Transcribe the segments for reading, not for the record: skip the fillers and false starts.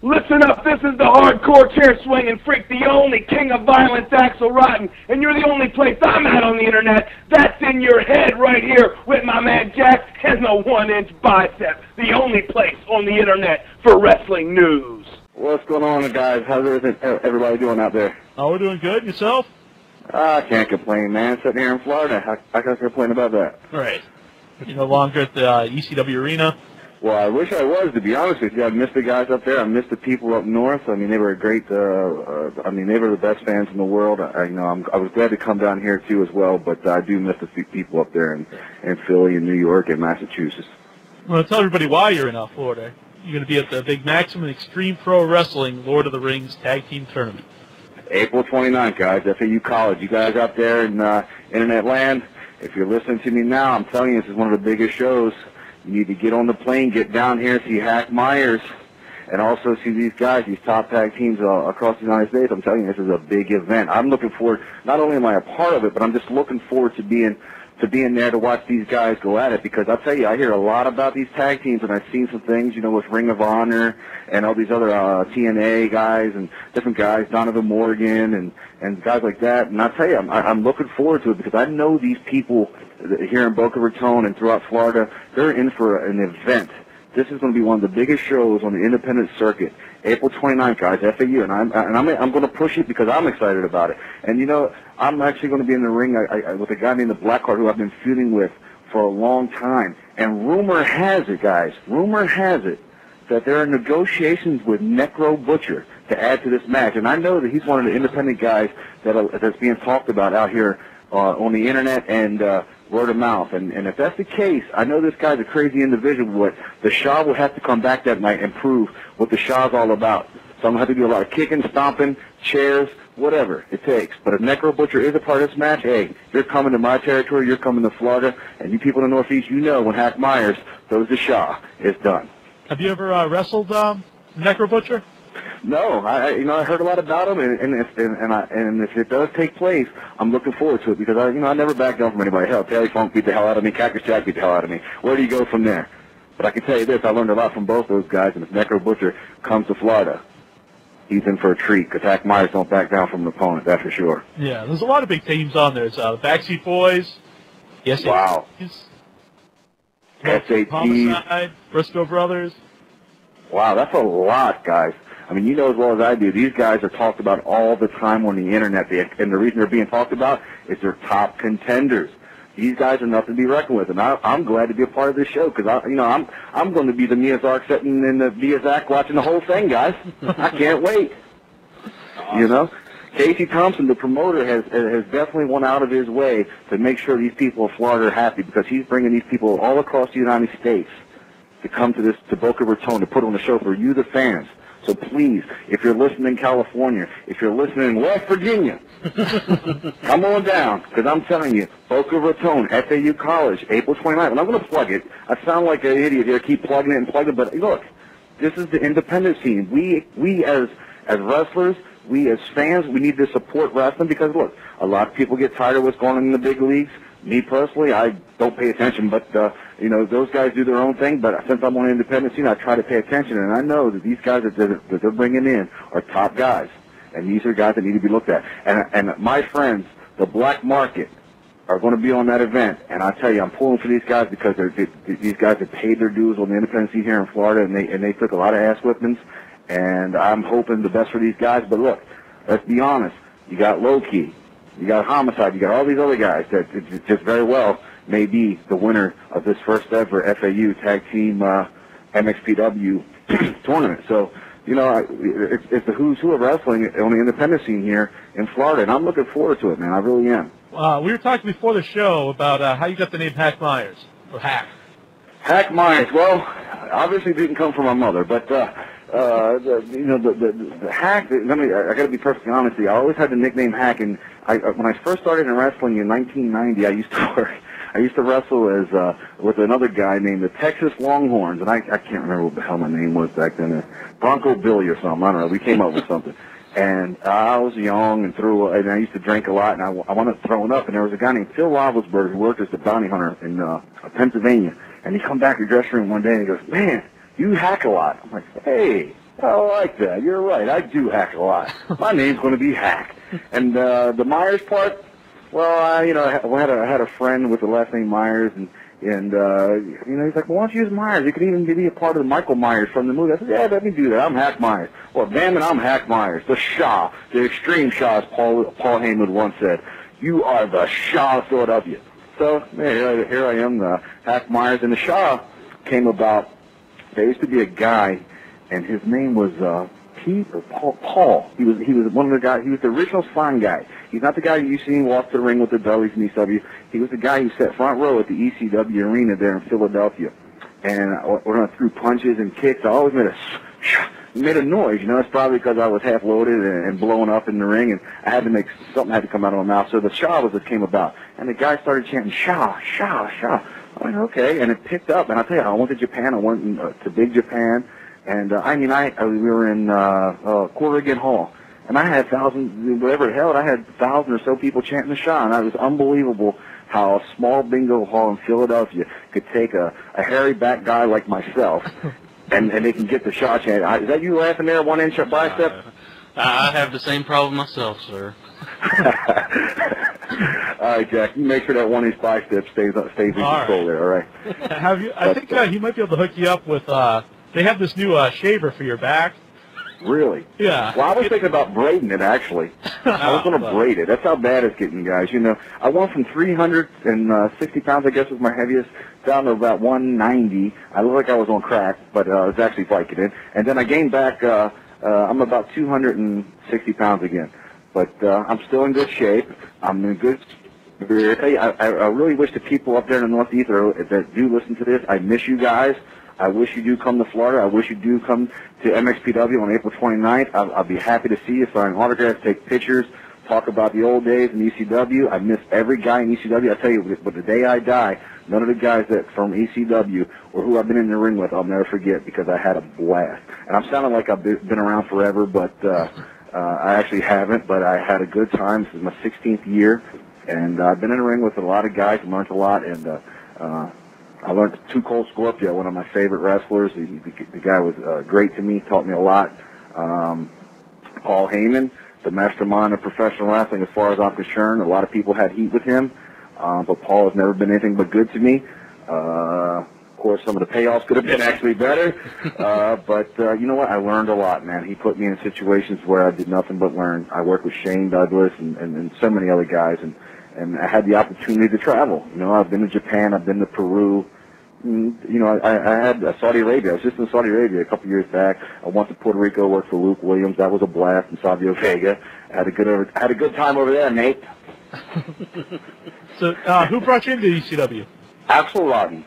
Listen up, this is the hardcore chair-swinging freak, the only king of violence, Axel Rotten, and you're the only place I'm at on the internet. That's in your head right here with my man Jack and the 1-inch bicep, the only place on the internet for wrestling news. What's going on, guys? How's everybody doing out there? Oh, we're doing good. Yourself? I can't complain, man. Sitting here in Florida, I can't complain about that. Right. You're no longer at the ECW arena? Well, I wish I was, to be honest with you. I missed the guys up there. I missed the people up north. I mean, they were a great. they were the best fans in the world. I was glad to come down here too as well. But I do miss the people up there in Philly and New York and Massachusetts. Well, tell everybody why you're in Florida. You're going to be at the big Maximum Extreme Pro Wrestling Lord of the Rings Tag Team Tournament. April 29th, guys. FAU College. You guys out there in internet land, if you're listening to me now, I'm telling you, this is one of the biggest shows. You need to get on the plane, get down here, see Hack Meyers, and also see these guys, these top tag teams across the United States. I'm telling you, this is a big event. I'm looking forward, not only am I a part of it, but I'm just looking forward to being there to watch these guys go at it, because I'll tell you, I hear a lot about these tag teams, and I've seen some things, with Ring of Honor and all these other TNA guys and different guys, Donovan Morgan and guys like that. And I'll tell you, I'm looking forward to it because I know these people here in Boca Raton and throughout Florida, they're in for an event. This is going to be one of the biggest shows on the independent circuit. April 29th, guys, FAU, and I'm going to push it because I'm excited about it. And I'm actually going to be in the ring with a guy named the Blackheart who I've been feuding with for a long time. And rumor has it, guys, that there are negotiations with Necro Butcher to add to this match. And I know that he's one of the independent guys that's being talked about out here on the internet and word of mouth. And if that's the case, I know this guy's a crazy individual, but the Shah will have to come back that night and prove what the Shah's all about. So I'm going to have to do a lot of kicking, stomping, chairs, whatever it takes. But if Necro Butcher is a part of this match, hey, you're coming to my territory, you're coming to Florida, and you people in the Northeast, when Hack Meyers throws the Shah, it's done. Have you ever wrestled Necro Butcher? No, I heard a lot about him, and if it does take place, I'm looking forward to it because I never back down from anybody. Hell, Terry Funk beat the hell out of me, Cactus Jack beat the hell out of me. Where do you go from there? But I can tell you this: I learned a lot from both those guys, and if Necro Butcher comes to Florida, he's in for a treat because Hack Meyers don't back down from an opponent, that's for sure. Yeah, there's a lot of big teams on there. There's the Backseat Boys, yes, wow, SAT, Homicide, Briscoe Brothers. Wow, that's a lot, guys. I mean, you know as well as I do, these guys are talked about all the time on the internet, and the reason they're being talked about is they're top contenders. These guys are nothing to be reckoned with, and I'm glad to be a part of this show because I'm going to be the Miyazaki sitting in the Miyazaki watching the whole thing, guys. I can't wait. Casey Thompson, the promoter, has definitely went out of his way to make sure these people of Florida are happy because he's bringing these people all across the United States to come to Boca Raton to put on a show for you, the fans. So please, if you're listening in California, if you're listening in West Virginia, come on down, because I'm telling you, Boca Raton, FAU College, April 29th, and I'm going to plug it. I sound like an idiot here, keep plugging it, but look, this is the independent scene. We as wrestlers, we as fans, we need to support wrestling because, look, a lot of people get tired of what's going on in the big leagues. Me personally, I don't pay attention, but those guys do their own thing. But since I'm on the independent scene, I try to pay attention, and I know that these guys that they're bringing in are top guys, and these are guys that need to be looked at. And my friends, the black market, are going to be on that event, and I tell you, I'm pulling for these guys because these guys have paid their dues on the independent scene here in Florida, and they took a lot of ass whippings, and I'm hoping the best for these guys. But look, let's be honest, you got Low-Key. You got Homicide, you got all these other guys that just very well may be the winner of this first ever FAU Tag Team MXPW tournament. So, it's the who's who of wrestling on the independent scene here in Florida, and I'm looking forward to it, man. I really am. We were talking before the show about how you got the name Hack Meyers, or Hack. Hack Meyers, well, obviously didn't come from my mother, but the Hack, I got to be perfectly honest with you, I always had the nickname Hack, and when I first started in wrestling in 1990, I used to wrestle as with another guy named the Texas Longhorns, and I can't remember what the hell my name was back then, Bronco Billy or something, I don't know, we came up with something. And I was young and I used to drink a lot, and I wound up throwing up, and there was a guy named Phil Roethlisberger who worked as a bounty hunter in Pennsylvania, and he come back to the dressing room one day, and he goes, man, you hack a lot. I'm like, hey, I like that. You're right. I do hack a lot. My name's going to be Hack. And the Meyers part, well, I had a friend with the last name Meyers, and he's like, well, why don't you use Meyers? You could even be a part of the Michael Myers from the movie. I said, yeah, let me do that. I'm Hack Myers. Well, damn it, I'm Hack Myers, the Shah, the extreme Shah, as Paul Heyman once said. You are the Shah of Philadelphia. So here I am, the Hack Myers, and the Shah came about. There used to be a guy, and his name was Pete or Paul. He was one of the guys. He was the original sign guy. He's not the guy you see walk the ring with the bellies in ECW. He was the guy who sat front row at the ECW arena there in Philadelphia. And when I threw punches and kicks, I always made a noise. It's probably because I was half loaded and blowing up in the ring, and I had to make something had to come out of my mouth. So the Shah was what came about, and the guy started chanting Shah, Shah, Shah. I went, okay, and it picked up. And I tell you, I went to Japan. I went to Big Japan, and we were in Corrigan Hall, and I had thousands, whatever it held. I had 1,000 or so people chanting the Shah, and it was unbelievable how a small bingo hall in Philadelphia could take a hairy back guy like myself. And they can get the Shah chant. Is that you laughing there, 1 inch bicep? I have the same problem myself, sir. All right, Jack. You make sure that 1 inch bicep stays in control there. All right. I think he might be able to hook you up with. They have this new shaver for your back. Really? Yeah. Well, I was thinking about braiding it, actually. I was going to braid it. That's how bad it's getting, guys. I went from 360 pounds, I guess was my heaviest, down to about 190. I looked like I was on crack, but I was actually Vicodin. And then I gained back, I'm about 260 pounds again. But I'm still in good shape. I'm in good spirit. I really wish the people up there in the Northeast that do listen to this, I miss you guys. I wish you do come to Florida. I wish you do come to MXPW on April 29th. I'll be happy to see you, sign autographs, take pictures, talk about the old days in ECW. I miss every guy in ECW. I tell you, but the day I die, none of the guys that from ECW or who I've been in the ring with, I'll never forget because I had a blast. And I'm sounding like I've been around forever, but I actually haven't. But I had a good time. This is my 16th year, and I've been in the ring with a lot of guys and learned a lot. And I learned Too Cold Scorpio, one of my favorite wrestlers. The guy was great to me, taught me a lot. Paul Heyman, the mastermind of professional wrestling as far as I'm concerned. A lot of people had heat with him, but Paul has never been anything but good to me. Of course, some of the payoffs could have been actually better, but you know what? I learned a lot, man. He put me in situations where I did nothing but learn. I worked with Shane Douglas and so many other guys, and I had the opportunity to travel. I've been to Japan, I've been to Peru. I had Saudi Arabia. I was just in Saudi Arabia a couple years back. I went to Puerto Rico, worked for Luke Williams. That was a blast in Savio Vega. I had a good time over there, Nate. So, who brought you into ECW? Axel Rodden.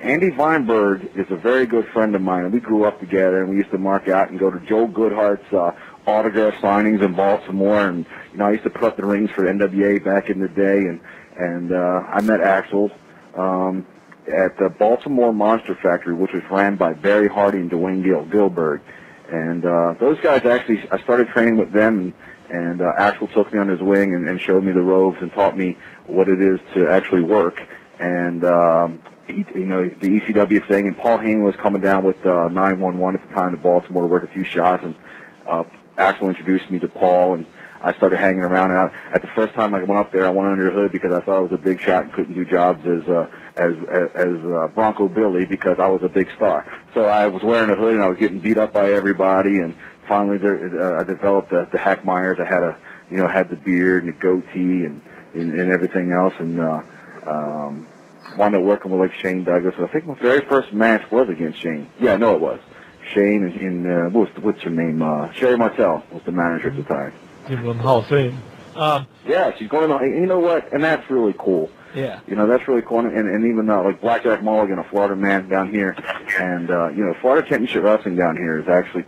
Andy Weinberg is a very good friend of mine, and we grew up together, and we used to mark out and go to Joe Goodhart's autograph signings in Baltimore, and I used to put up the rings for NWA back in the day, and I met Axel at the Baltimore Monster Factory, which was ran by Barry Hardy and Dwayne Gilbert, and those guys actually, I started training with them, and Axel took me on his wing and showed me the ropes and taught me what it is to actually work, and the ECW thing, and Paul Heyman was coming down with 911 at the time to Baltimore to work a few shots, and Axel introduced me to Paul, and I started hanging around. And at the first time I went up there, I went under the hood because I thought I was a big shot and couldn't do jobs as Bronco Billy because I was a big star. So I was wearing a hood and I was getting beat up by everybody. And finally, I developed the Hack Myers. I had had the beard and the goatee and everything else, and wound up working with like Shane Douglas. And I think my very first match was against Shane. Yeah, no, it was. Shane and what's her name? Sherry Martel was the manager at the time. She's in the Hall of Fame. Yeah, she's going on. You know what? And that's really cool. Yeah. That's really cool. And even like Blackjack Mulligan, a Florida man down here, and Florida Championship Wrestling down here is actually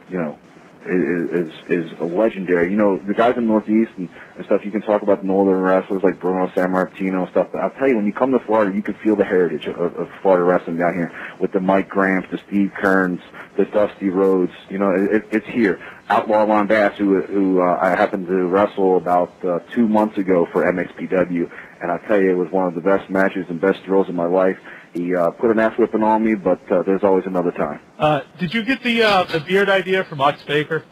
is legendary. The guys in the Northeast and stuff. You can talk about the northern wrestlers like Bruno Sammartino and stuff. But I'll tell you, when you come to Florida, you can feel the heritage of Florida wrestling down here with the Mike Gramps, the Steve Kearns, the Dusty Rhodes. It's here. Outlaw Ron Bass, who I happened to wrestle about 2 months ago for MXPW, and I tell you, it was one of the best matches and best thrills of my life. He put an ass whipping on me, but there's always another time. Did you get the beard idea from Ox Baker?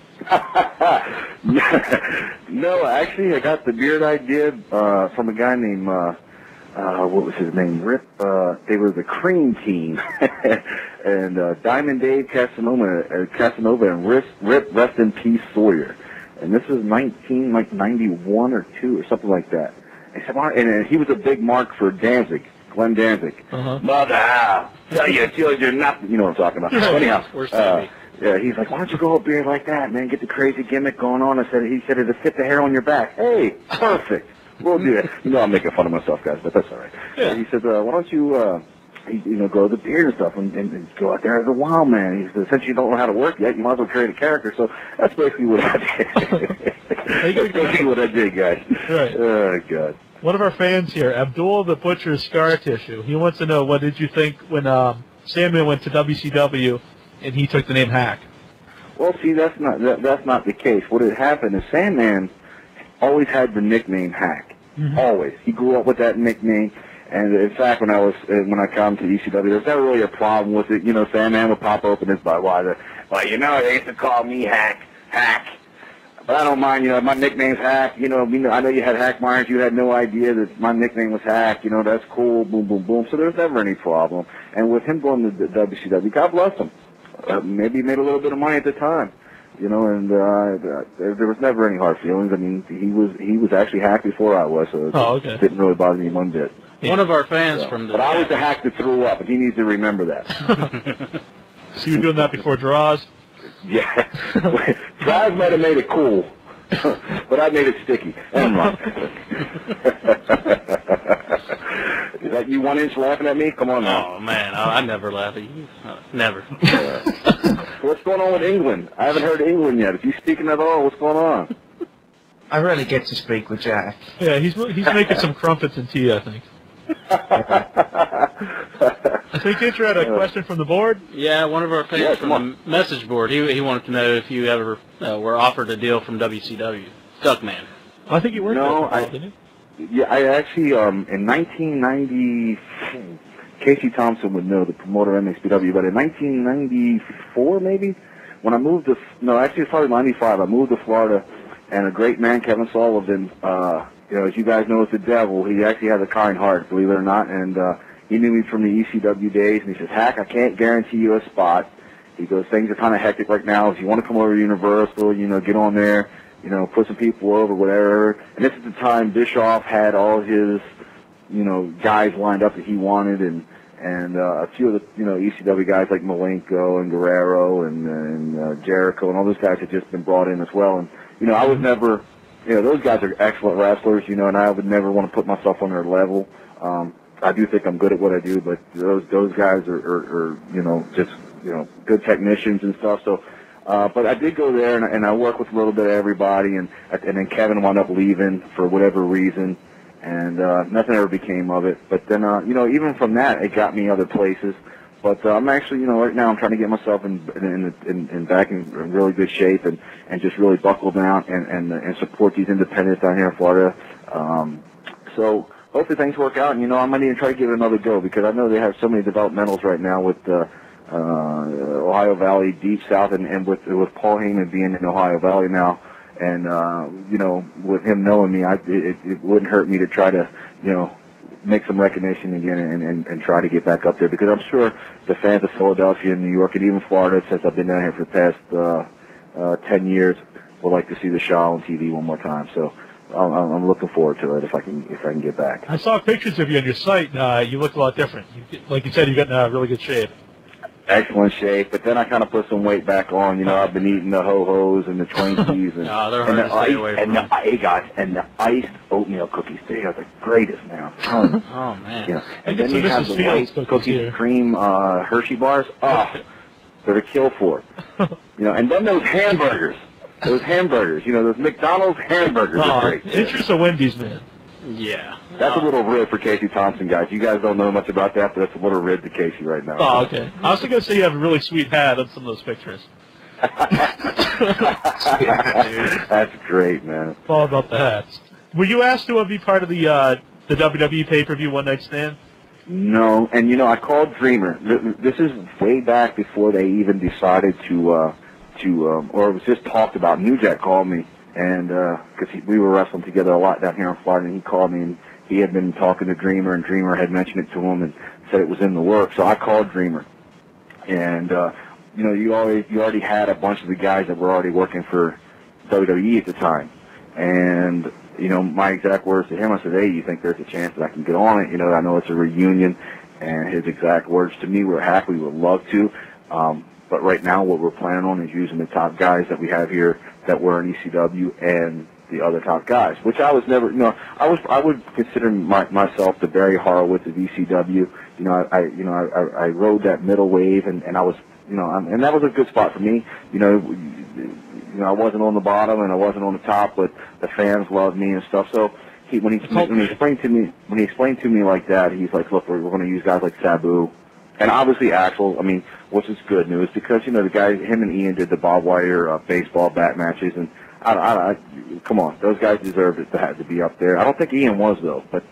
No, actually, I got the beard idea from a guy named, what was his name? Rip. They were the Cream Team. And Diamond Dave Casanova and Rip Rest in Peace Sawyer. And this was 91 or 2 or something like that. And he was a big mark for Danzig, Glenn Danzig. Mother, tell your children not, you know what I'm talking about. Anyhow, yeah, he's like, why don't you go a beard like that, man? Get the crazy gimmick going on. He said it'll fit the hair on your back. Hey, perfect. We'll do it. You know, I'm making fun of myself, guys, but that's all right. Yeah. He said, why don't you, grow the beard and stuff and go out there as a wild man. He said, since you don't know how to work yet, you might as well create a character. So that's basically what I did. That's basically what I did, guys. Right. Oh, God. One of our fans here, Abdul the Butcher's Scar Tissue, he wants to know, what did you think when Sandman went to WCW and he took the name Hack? Well, see, that's not the case. What had happened is Sandman always had the nickname Hack. Always. He grew up with that nickname. And in fact, when I come to ECW, there's never really a problem with it. You know, Sandman would pop open his Budweiser. Well, you know, they used to call me Hack. But I don't mind, you know, my nickname's Hack. You know, I know you had Hack Myers. You had no idea that my nickname was Hack. You know, that's cool. Boom, boom, boom. So there's never any problem. And with him going to the WCW, God bless him. Maybe he made a little bit of money at the time. You know, and there was never any hard feelings. I mean, he was actually Hack before I was, so it didn't really bother me one bit. One of our fans from the... But I was the Hack that threw up, and he needs to remember that. So you were doing that before Draws? Yeah. Draws might have made it cool, but I made it sticky. Is that you 1 inch laughing at me? Come on now. Oh, man, I never laugh at you. Never. What's going on with England? I haven't heard England yet. If you're speaking at all, what's going on? I rarely get to speak with Jack. Yeah, he's making some crumpets and tea, I think. I think Hitcher had a question from the board. Yeah, one of our fans from the message board. He wanted to know if you ever were offered a deal from WCW. Duckman. I think you were. No, didn't you? Yeah, I actually in 1990. Casey Thompson would know, the promoter of MXPW, but in 1994 maybe, when I moved to actually it's probably 95. I moved to Florida, and a great man, Kevin Sullivan. You know, as you guys know, is the devil. He actually has a kind heart, believe it or not, and he knew me from the ECW days, and he says, Hack, I can't guarantee you a spot. He goes, things are kind of hectic right now. If you want to come over to Universal, you know, get on there, you know, put some people over, whatever. And this is the time Bischoff had all his, you know, guys lined up that he wanted, and a few of the, you know, ECW guys like Malenko and Guerrero and Jericho and all those guys had just been brought in as well. And, you know, I was never... You know, those guys are excellent wrestlers, you know, and I would never want to put myself on their level. I do think I'm good at what I do, but those guys are you know, just, you know, good technicians and stuff. So, but I did go there, and I worked with a little bit of everybody, and then Kevin wound up leaving for whatever reason, and nothing ever became of it. But then, you know, even from that, it got me other places. But I'm actually, you know, right now I'm trying to get myself in back in really good shape and just really buckle down and support these independents down here in Florida. So hopefully things work out, and, you know, I might even try to give it another go, because I know they have so many developmentals right now with Ohio Valley, Deep South, and with Paul Heyman being in Ohio Valley now. And, you know, with him knowing me, it wouldn't hurt me to try to, you know, make some recognition again and try to get back up there, because I'm sure the fans of Philadelphia and New York and even Florida, since I've been down here for the past 10 years, would like to see the show on TV one more time. So I'm looking forward to it if I can get back. I saw pictures of you on your site. You look a lot different. Like you said, you got in really good shape. Excellent shape, but then I kind of put some weight back on. You know, I've been eating the ho-hos and the Twinkies and, and the iced oatmeal cookies. They are the greatest now. Oh man! You know, and then you have the white cookies, cream Hershey bars. Oh, they're a kill for. You know, and then those hamburgers. You know, those McDonald's hamburgers are great. It's a Wendy's, man. Yeah. That's a little rib for Casey Thompson, guys. You guys don't know much about that, but that's a little rib to Casey right now. Oh, okay. I was going to say you have a really sweet hat on some of those pictures. That's great, man. It's all about the hats. Were you asked to be part of the WWE pay-per-view One Night Stand? No, and you know, I called Dreamer. This is way back before they even decided or it was just talked about. New Jack called me, and because we were wrestling together a lot down here in Florida, and he called me, and he had been talking to Dreamer, and Dreamer had mentioned it to him and said it was in the works. So I called Dreamer, and you know, you already had a bunch of the guys that were already working for WWE at the time, and you know, my exact words to him, I said, hey, you think there's a chance that I can get on it? You know, I know it's a reunion, and his exact words to me were, "Hack, we would love to, but right now what we're planning on is using the top guys that we have here that were in ECW and the other top guys," which I was never, you know, I would consider myself the Barry Horowitz of ECW. You know, I rode that middle wave, and I was, you know, and that was a good spot for me. You know, I wasn't on the bottom and I wasn't on the top, but the fans loved me and stuff. So when he explained to me like that, he's like, "Look, we're going to use guys like Sabu, and obviously Axel. I mean, which is good news because you know the guys, him and Ian did the barbed wire baseball bat matches, and I come on, those guys deserved it to be up there. I don't think Ian was though, but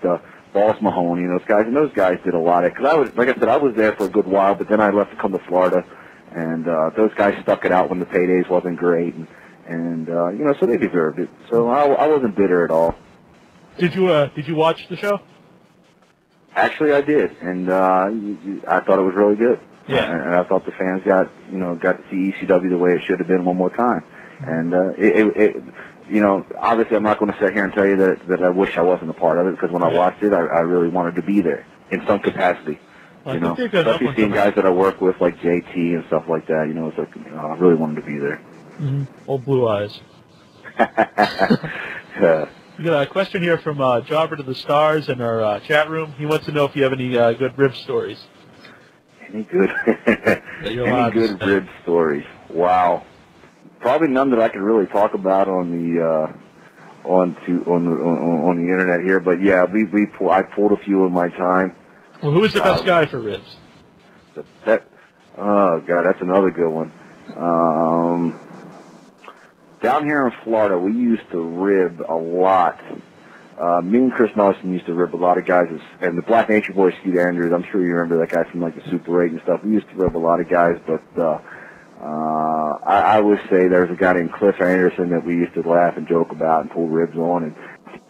Boss Mahoney and those guys did a lot of. Because I was, like I said, I was there for a good while, but then I left to come to Florida. And those guys stuck it out when the paydays wasn't great, and you know, so they deserved it. So I wasn't bitter at all. Did you watch the show? Actually, I did, and I thought it was really good. Yeah. And I thought the fans got to see ECW the way it should have been one more time. And you know, obviously, I'm not going to sit here and tell you that I wish I wasn't a part of it because when I watched it, I really wanted to be there in some capacity. Well, you know, especially seeing guys that I work with like JT and stuff like that. You know, it's like I really wanted to be there. Mm-hmm. Old blue eyes. We got a question here from Jobber to the Stars in our chat room. He wants to know if you have any good rib stories. Any good rib stories? Wow, probably none that I can really talk about on the on the internet here. But yeah, I pulled a few in my time. Well, who is the best guy for ribs? Oh, God, that's another good one. Down here in Florida, we used to rib a lot. Me and Chris Nelson used to rib a lot of guys, and the Black Nature Boy, Skeet Andrews, I'm sure you remember that guy from like the Super 8 and stuff. We used to rib a lot of guys, but I would say there's a guy named Cliff Anderson that we used to laugh and joke about and pull ribs on, and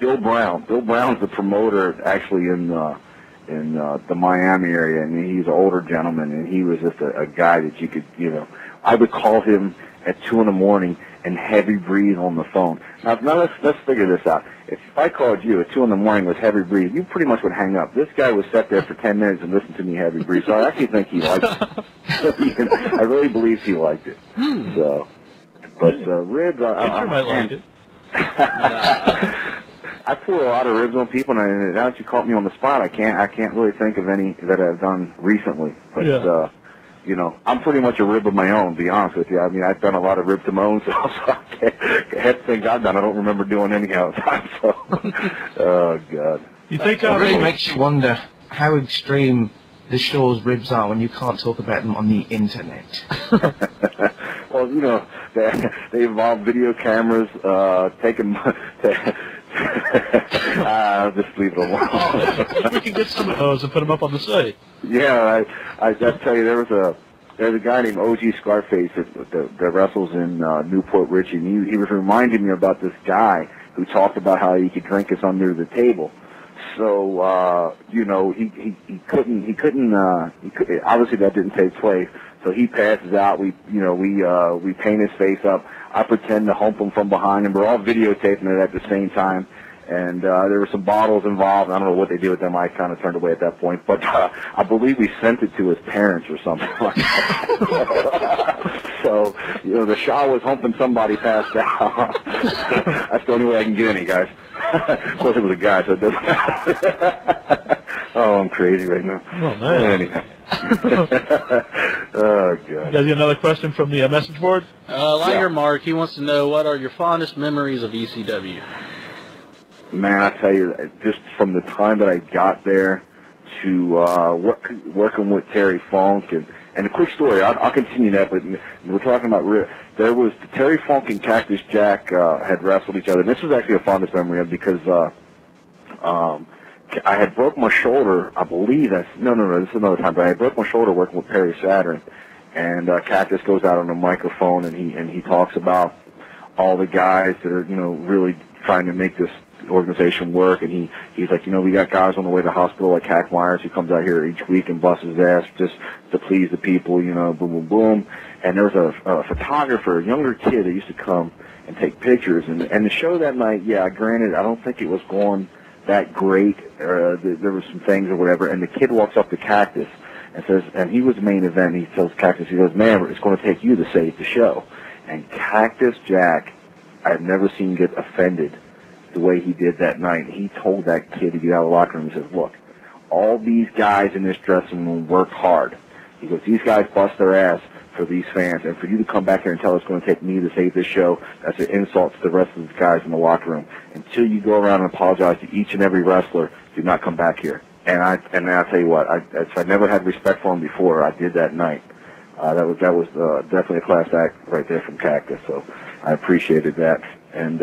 Bill Brown. Bill Brown's the promoter actually in the Miami area, and he's an older gentleman, and he was just a guy that you could, you know, I would call him at 2 in the morning and heavy breathe on the phone. Now let's figure this out. If I called you at 2 in the morning with heavy breathe, you pretty much would hang up. This guy would sit there for 10 minutes and listen to me heavy breathe. So I actually think he liked it. I really believe he liked it. So, but ribs, I might like it. I pull a lot of ribs on people, and now that you caught me on the spot, I can't really think of any that I've done recently. But you know, I'm pretty much a rib of my own, to be honest with you. I mean, I've done a lot of rib to my own self, so half the things I've done I don't remember doing anyhow. So, oh God. You think it really makes you wonder how extreme the show's ribs are when you can't talk about them on the internet. Well, you know, they involve video cameras, taking. Just leave it alone. We can get some of those and put them up on the site. Yeah, I tell you, there's a guy named OG Scarface that wrestles in Newport Richie, and he was reminding me about this guy who talked about how he could drink us under the table. So you know, he couldn't obviously that didn't take place. So he passes out. We paint his face up. I pretend to hump him from behind, and we're all videotaping it at the same time. And there were some bottles involved. I don't know what they did with them. I kind of turned away at that point. But I believe we sent it to his parents or something like that. So, you know, the Shah was humping somebody passed out. That's the only way I can get any, guys. Of course, it was a guy, so it doesn't matter. Oh, I'm crazy right now. Oh, man. Anyhow. Oh, God. You guys got another question from the message board? Liger Mark, he wants to know, what are your fondest memories of ECW? Man, I tell you, just from the time that I got there to working with Terry Funk, and a quick story, I'll continue that, but we're talking about, there was Terry Funk and Cactus Jack had wrestled each other, and this was actually a fondest memory of because I had broke my shoulder. I believe that's no. This is another time. But I had broke my shoulder working with Perry Saturn, and Cactus goes out on the microphone and he talks about all the guys that are really trying to make this organization work, and he's like, we got guys on the way to the hospital like Hack Meyers, who comes out here each week and busts his ass just to please the people, boom, boom, boom. And there was a photographer, a younger kid that used to come and take pictures, and the show that night, granted, I don't think it was going that great. There were some things or whatever, and the kid walks up to Cactus and says, and he was the main event, he tells Cactus, he goes, man, it's going to take you to save the show. And Cactus Jack, I've never seen get offended the way he did that night. He told that kid to get out of the locker room. He says, look, all these guys in this dressing room work hard. He goes, these guys bust their ass for these fans, and for you to come back here and tell us it's going to take me to save this show, that's an insult to the rest of the guys in the locker room. Until you go around and apologize to each and every wrestler, do not come back here. And I'll tell you what, I never had respect for him before. I did that night. That was definitely a class act right there from Cactus, so I appreciated that. And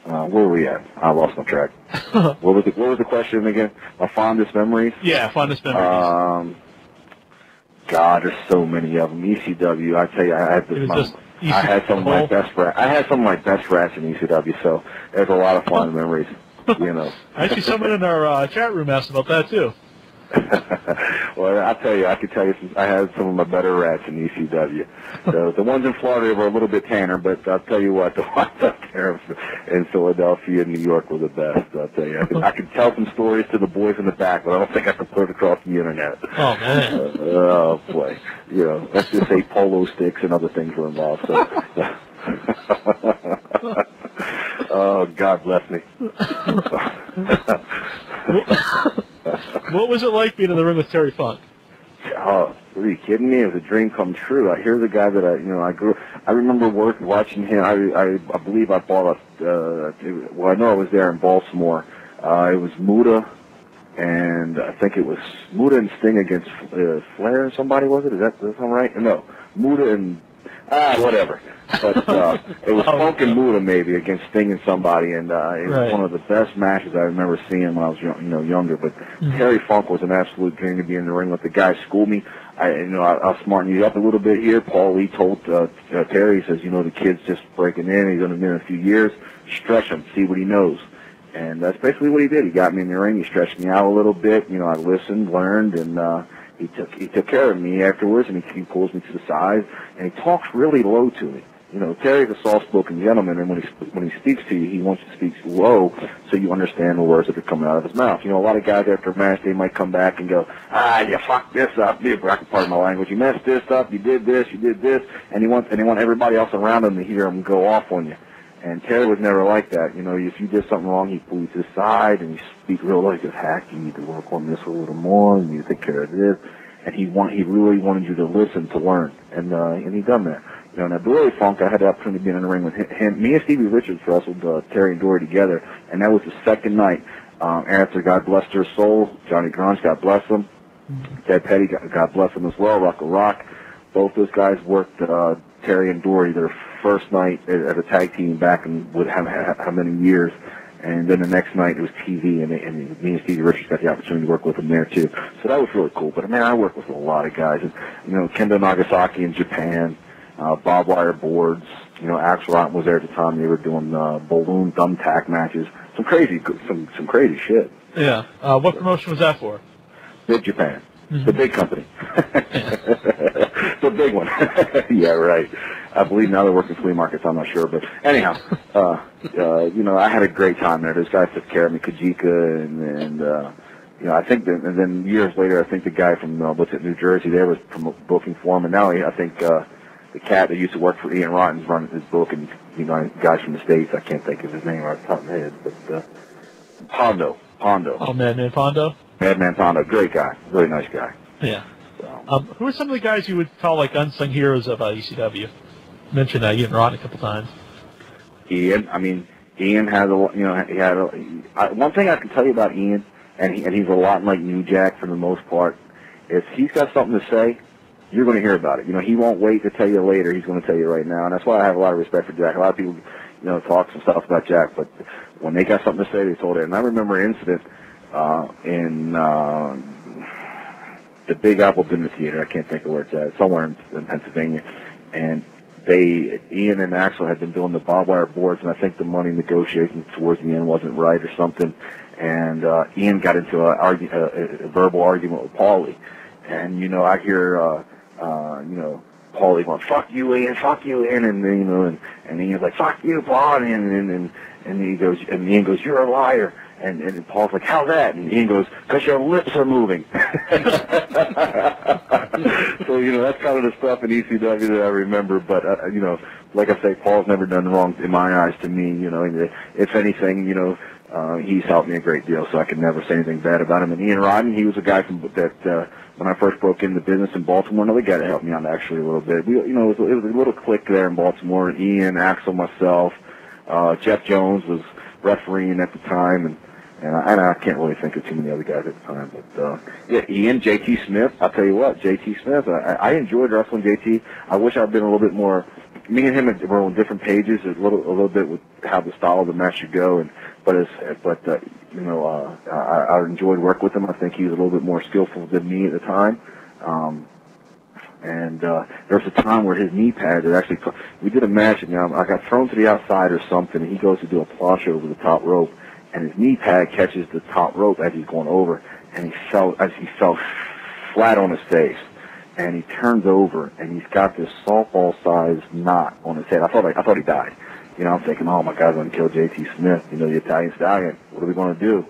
where were we at? I lost my track. What was the question again? My fondest memories? Yeah, fondest memories. God, there's so many of them. ECW, I tell you, I had some of my best rats in ECW, so there's a lot of fond memories. Actually, someone in our chat room asked about that too. Well, I'll tell you, I could tell you I had some of my better rats in ECW. So the ones in Florida were a little bit tanner, but I'll tell you what, the ones up there in Philadelphia and New York were the best. I'll tell you, I could tell some stories to the boys in the back, but I don't think I could put it across the internet. Oh man! Oh boy, let's just say polo sticks and other things were involved. So. Oh, God bless me. What was it like being in the ring with Terry Funk? Oh, are you kidding me? It was a dream come true. Here's a guy that I remember watching him. I believe I bought I know I was there in Baltimore. It was Muda, and I think it was Muda and Sting against Flair or somebody, was it? Does that sound right? No, Muda and whatever. But it was Funk and Muda maybe against Sting and somebody, and it was one of the best matches I remember seeing when I was younger. But Terry Funk was an absolute dream to be in the ring with. The guy schooled me. I'll smarten you up a little bit here. Paul Lee told Terry, he says, the kid's just breaking in. He's going to be in a few years. Stretch him, see what he knows. And that's basically what he did. He got me in the ring. He stretched me out a little bit. I listened, learned, and he took care of me afterwards, and he pulls me to the side, and he talks really low to me. Terry's a soft-spoken gentleman, and when he speaks to you, he wants to speak low so you understand the words that are coming out of his mouth. A lot of guys after a match, they might come back and go, you fucked this up, I can pardon my language, you messed this up, you did this, and they want everybody else around him to hear him go off on you. And Terry was never like that. If you did something wrong, he'd pull you to the side, and he'd speak real low. He goes, Hack, you need to work on this a little more, you need to take care of this. And he really wanted you to listen, to learn, and he done that. Now Dory Funk, I had the opportunity to be in the ring with him. Me and Stevie Richards wrestled Terry and Dory together, and that was the second night. After, God bless their soul, Johnny Grunge, God bless him. Ted Petty, God bless him as well. Rocco Rock, both those guys worked Terry and Dory their first night as a tag team back in how many years. And then the next night it was TV, and me and Stevie Richards got the opportunity to work with them there too. So that was really cool. But man, I worked with a lot of guys. Kendo Nagasaki in Japan, Bob Wire boards. Axel Rotten was there at the time. They were doing balloon thumbtack matches. Some crazy shit. Yeah. What promotion was that for? Big Japan. The big company. The big one. Yeah, right. I believe now they're working flea markets. I'm not sure, but anyhow, I had a great time there. Those guys took care of me, Kajika, and I think that, and then years later, I think the guy from New Jersey there was booking for him, and now I think the cat that used to work for Ian Rotten's running his book, and guys from the States. I can't think of his name right off the top of my head, but Pondo. Oh, Madman Pondo. Madman Pondo, great guy, really nice guy. Yeah. So. Who are some of the guys you would call like unsung heroes of ECW? Mentioned Ian Rotten a couple times. Ian had one thing I can tell you about Ian, and he's a lot like New Jack for the most part. If he's got something to say, you're going to hear about it. He won't wait to tell you later. He's going to tell you right now, and that's why I have a lot of respect for Jack. A lot of people, talk some stuff about Jack. But when they got something to say, they told it. And I remember an incident in the Big Apple Dinner Theater. I can't think of where it's at. Somewhere in Pennsylvania. And Ian and Axel had been doing the barbed wire boards, and I think the money negotiations towards the end wasn't right or something. And Ian got into a verbal argument with Paulie. And, I hear, Paulie going, fuck you, Ian, and Ian's like, fuck you, Paul, and Ian goes, you're a liar. And Paul's like, how's that? And Ian goes, because your lips are moving. So, that's kind of the stuff in ECW that I remember. But, like I say, Paul's never done wrong in my eyes to me. If anything, he's helped me a great deal, so I can never say anything bad about him. And Ian Rodden, he was a guy that when I first broke into business in Baltimore, another guy that helped me out actually a little bit. It was a little clique there in Baltimore. Ian, Axel, myself, Jeff Jones was refereeing at the time, and I can't really think of too many other guys at the time. But yeah, Ian, JT Smith. I'll tell you what, JT Smith. I enjoyed wrestling JT. I wish I'd been a little bit more. Me and him were on different pages, a little bit with how the style of the match should go, but I enjoyed working with him. I think he was a little bit more skillful than me at the time. There was a time where his knee pads had actually. We did a match, and I got thrown to the outside or something, and he goes to do a planche over the top rope, and his knee pad catches the top rope as he's going over, and he fell flat on his face. And he turns over, and he's got this softball-sized knot on his head. I thought he died. I'm thinking, oh, my God's going to kill JT Smith, the Italian Stallion. What are we going to do?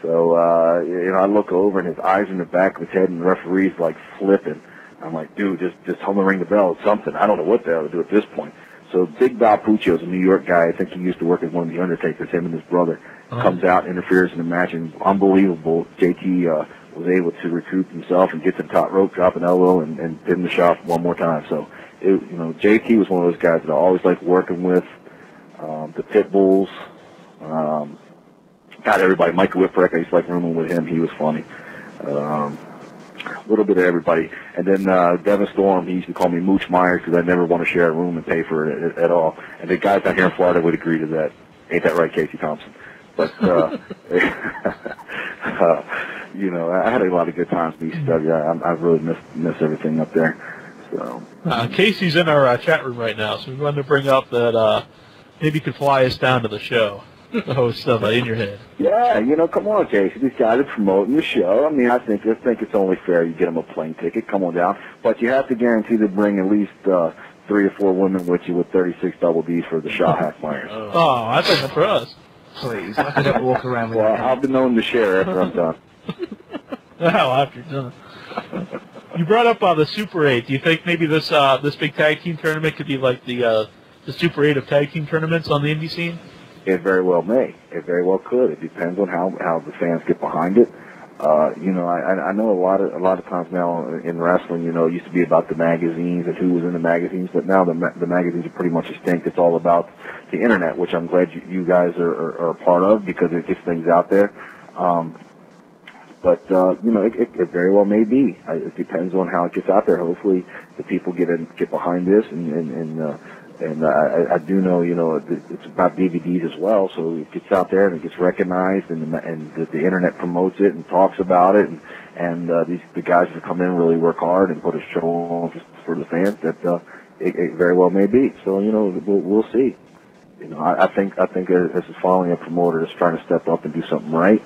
So, I look over, and his eyes in the back of his head, and the referee's, like, flipping. I'm like, dude, just tell him to ring the bell or something. I don't know what the hell to do at this point. So Big Val Puccio's a New York guy. I think he used to work as one of the Undertakers, him and his brother. Comes out, interferes in the match, and unbelievable. JT was able to recoup himself and get to the top rope, drop an elbow, and hit him the shot one more time. So, JT was one of those guys that I always liked working with. The Pit Bulls, everybody. Michael Whipwreck, I used to like rooming with him. He was funny. A little bit of everybody. And then Devin Storm, he used to call me Mooch Meyers because I never want to share a room and pay for it at all. And the guys out here in Florida would agree to that. Ain't that right, Casey Thompson? But, I had a lot of good times in ECW. I really miss everything up there. So Casey's in our chat room right now, so we wanted to bring up that maybe you could fly us down to the show, the host of In Your Head. Yeah, come on, Casey. These guys are promoting the show. I mean, I think it's only fair you get them a plane ticket. Come on down. But you have to guarantee to bring at least 3 or 4 women with you with 36 double Ds for the shot hack Myers. Oh, I think that's for us. Please, I don't walk around with Well, I'll be known to share after I'm done. Well, after you're done. You brought up the Super 8. Do you think maybe this big tag team tournament could be like the Super 8 of tag team tournaments on the indie scene? It very well may. It very well could. It depends on how the fans get behind it. I know a lot of times now in wrestling, it used to be about the magazines and who was in the magazines, but now the magazines are pretty much extinct. It's all about the internet, which I'm glad you guys are a part of because it gets things out there. But it very well may be. It depends on how it gets out there. Hopefully, the people get behind this, and I do know, it's about DVDs as well. So it gets out there and it gets recognized, and the internet promotes it and talks about it, and the guys that come in really work hard and put a show on for the fans. That it very well may be. So we'll see. I think this is finally a promoter that's trying to step up and do something right.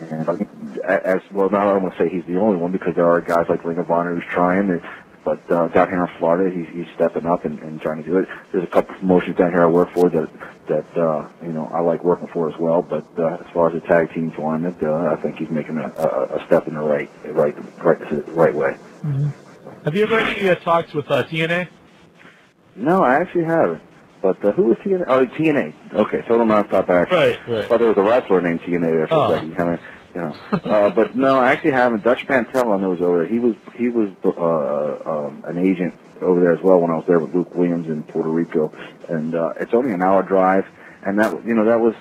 And as well, now I don't want to say he's the only one because there are guys like Ring of Honor who's trying, but down here in Florida, he's stepping up and trying to do it. There's a couple of promotions down here I work for that I like working for as well. But as far as the tag team tournament, I think he's making a step in the right way. Mm-hmm. Have you ever actually talked with TNA? No, I actually haven't. But who was TNA? Oh, TNA. Okay, so I'm not stop back. Right. I thought there was a wrestler named TNA there for a second. But no, I actually haven't. Dutch Pantel, I know, was over there. He was an agent over there as well when I was there with Luke Williams in Puerto Rico, and it's only an hour drive. And that was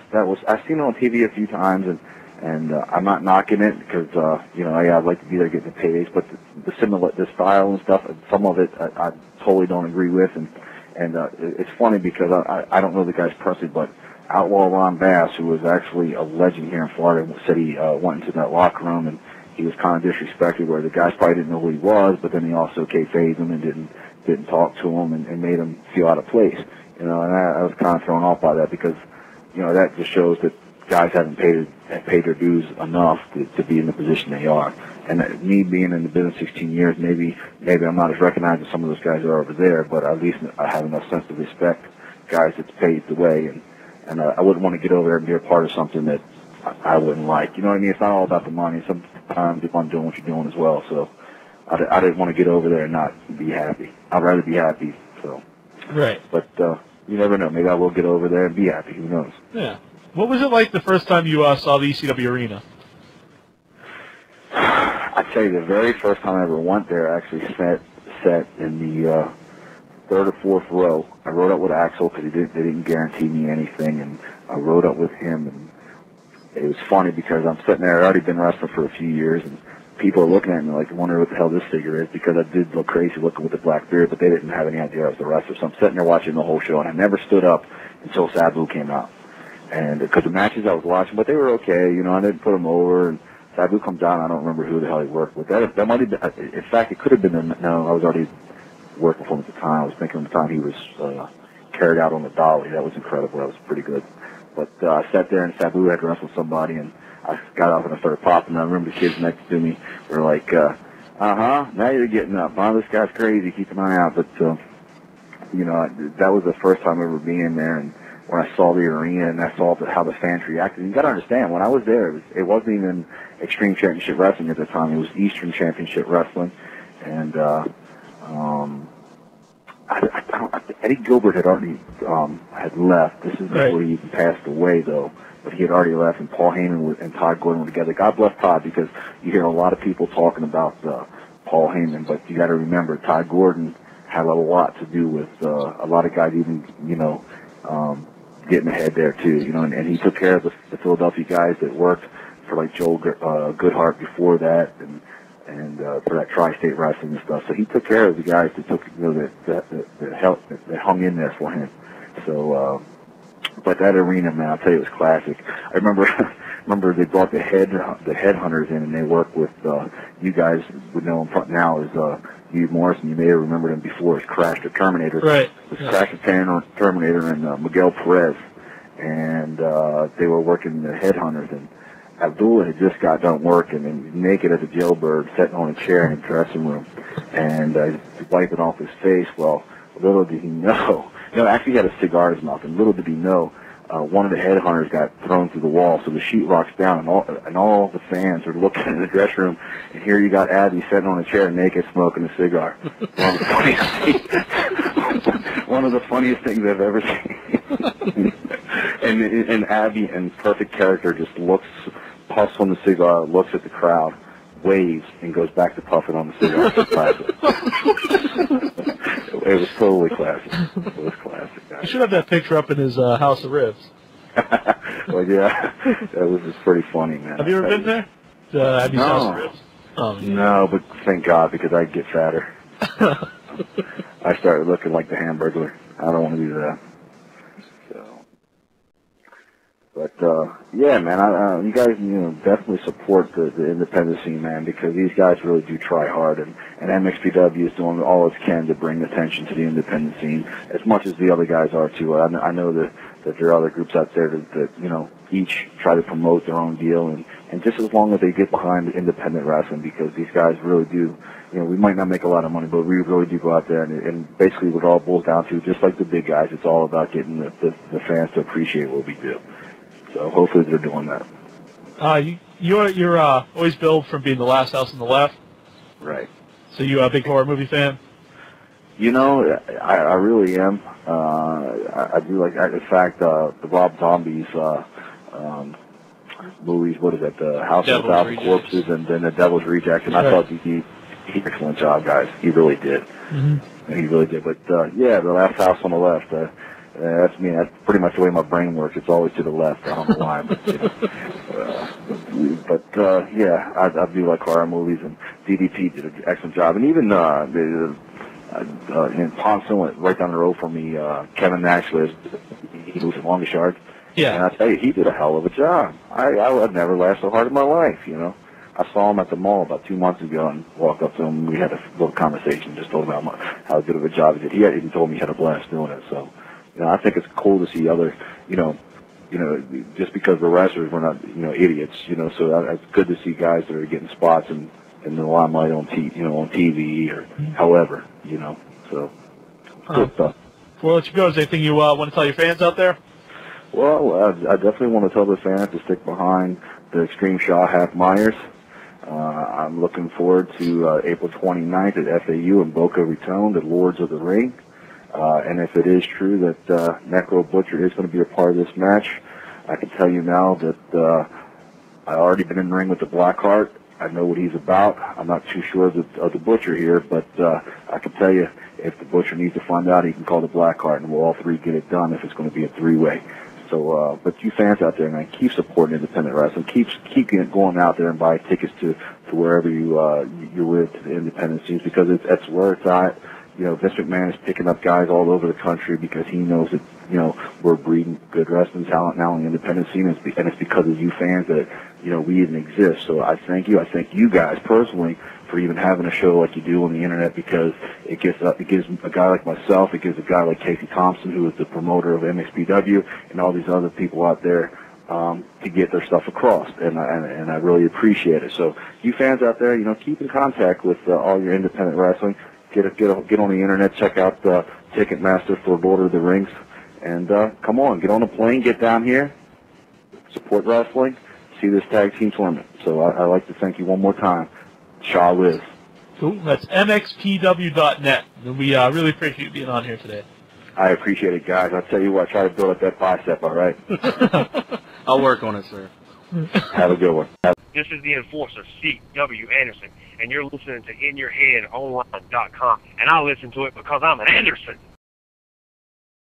I've seen it on TV a few times, and I'm not knocking it because I'd like to be there getting the paydays, but the style and stuff, some of it I totally don't agree with, And it's funny because I don't know the guy's personally, but Outlaw Ron Bass, who was actually a legend here in Florida, said he went into that locker room and he was kind of disrespected, where the guys probably didn't know who he was, but then he also kayfabed him and didn't talk to him and made him feel out of place. You know, and I was kind of thrown off by that because, you know, that just shows that guys haven't paid their dues enough to be in the position they are. And me being in the business 16 years, maybe I'm not as recognized as some of those guys are over there, but at least I have enough sense to respect guys that's paved the way, and I wouldn't want to get over there and be a part of something that I wouldn't like. You know what I mean? It's not all about the money. Sometimes it's fun doing what you're doing as well. So I didn't want to get over there and not be happy. I'd rather be happy. So right. But you never know. Maybe I will get over there and be happy. Who knows? Yeah. What was it like the first time you saw the ECW arena? I'd say the very first time I ever went there, I actually sat in the third or fourth row. I rode up with Axel because they didn't guarantee me anything, and I rode up with him, and it was funny because I'm sitting there. I'd already been wrestling for a few years, and people are looking at me like, wondering what the hell this figure is, because I did look crazy looking with the black beard, but they didn't have any idea I was the wrestler. So I'm sitting there watching the whole show, and I never stood up until Sabu came out. And because the matches I was watching, but they were okay, you know, I didn't put them over, and Sabu comes down, I don't remember who the hell he worked with. That might have been, in fact, it could have been, no, I was already working for him at the time. I was thinking at the time he was carried out on the dolly. That was incredible. That was pretty good. But I sat there, and Sabu had wrestled somebody, and I got up and I started popping. I remember the kids next to me were like, now you're getting up. Huh? This guy's crazy. Keep an eye out. But, you know, that was the first time ever being there, and when I saw the arena and I saw how the fans reacted. And you got to understand, when I was there, it wasn't even Extreme Championship Wrestling at the time. It was Eastern Championship Wrestling. And Eddie Gilbert had already had left. This is before he passed away, though. But he had already left, and Paul Heyman and Todd Gordon were together. God bless Todd, because you hear a lot of people talking about Paul Heyman, but you got to remember, Todd Gordon had a lot to do with a lot of guys even, you know, getting ahead there too, you know, and he took care of the Philadelphia guys that worked for like Joel Goodhart before that, and for that tri-state wrestling and stuff. So he took care of the guys that took, you know, that hung in there for him. So, but that arena, man, I'll tell you, it was classic. I remember they brought the headhunters in, and they worked with you guys would know him now as Hugh Morrison. You may have remembered him before as Crash the Terminator. Right. It was Crash the Terminator and Miguel Perez, and they were working the headhunters, and Abdullah had just got done working and naked as a jailbird, sitting on a chair in the dressing room, and wiping off his face. Well, little did he know. No, actually he had a cigar in his mouth, and little did he know, one of the headhunters got thrown through the wall, so the sheetrock's down, and all the fans are looking in the dressing room, and here you got Abby sitting on a chair naked, smoking a cigar. One of the funniest things I've ever seen. and Abby, in perfect character, just puffs on the cigar, looks at the crowd, waves, and goes back to puffing on the cigar. It was totally classic. It was classic. You should have that picture up in his House of Ribs. Well, yeah, that was just pretty funny, man. Have you ever been there? Abby's House of Ribs? Oh, yeah. No, but thank God, because I'd get fatter. I started looking like the Hamburglar. I don't want to do that. So, but yeah, man, you guys, you know, definitely support the independent scene, man, because these guys really do try hard, and MXPW is doing all it can to bring attention to the independent scene, as much as the other guys are too. I know that there are other groups out there that you know, each try to promote their own deal, and just as long as they get behind independent wrestling, because these guys really do. You know, we might not make a lot of money, but we really do go out there, and basically what it all boils down to, just like the big guys, it's all about getting the fans to appreciate what we do. So hopefully they're doing that. You're always billed from being the last house on the left. Right. So you a big horror movie fan? You know, I really am. I do like. In fact, the Rob Zombie's movies. What is it? The House of a Thousand Corpses, and then the Devil's Rejects. And I thought he did an excellent job, guys. He really did. Mm-hmm. He really did. But yeah, the last house on the left. That's me. That's pretty much the way my brain works. It's always to the left. I don't know why, but yeah, I do like horror movies, and DDP did an excellent job. And even in Ponson, right down the road from me, Kevin Nash lives. He was the longest yard. Yeah. And I tell you, he did a hell of a job. I'd never laughed so hard in my life, you know. I saw him at the mall about 2 months ago and walked up to him. We had a little conversation, just told him how good of a job he did. He even told me he had a blast doing it. So, you know, I think it's cool to see other, you know, just because we're wrestlers, we're not, you know, idiots, you know. So it's good to see guys that are getting spots in the limelight on TV or however, you know. So, good stuff. Before I let you go, is there anything you want to tell your fans out there? Well, I definitely want to tell the fans to stick behind the Extreme Shaw Hack Meyers. I'm looking forward to April 29th at FAU in Boca Raton, the Lords of the Ring. And if it is true that Necro Butcher is going to be a part of this match, I can tell you now that I've already been in the ring with the Blackheart. I know what he's about. I'm not too sure of the Butcher here, but I can tell you if the Butcher needs to find out, he can call the Blackheart, and we'll all three get it done if it's going to be a three-way. So, but you fans out there, man, keep supporting independent wrestling. Keep going out there and buy tickets to wherever you live, to the independent scenes, because that's where it's at. You know, Vince McMahon is picking up guys all over the country because he knows that, you know, we're breeding good wrestling talent now in the independent scene, and it's because of you fans that, you know, we even exist. So I thank you. I thank you guys personally for even having a show like you do on the internet, because it gives a guy like myself, it gives a guy like Casey Thompson, who is the promoter of MXPW, and all these other people out there to get their stuff across, and I really appreciate it. So you fans out there, you know, keep in contact with all your independent wrestling. Get on the internet, check out the Ticketmaster for Lord of the Rings, and come on, get on a plane, get down here, support wrestling, see this tag team tournament. So I'd like to thank you one more time. Shaw lives. Cool. That's mxpw.net. And we really appreciate you being on here today. I appreciate it, guys. I'll tell you what, try to build up that bicep, all right? I'll work on it, sir. Have a good one. This is the Enforcer, C.W. Anderson, and you're listening to InYourHeadOnline.com, and I listen to it because I'm an Anderson.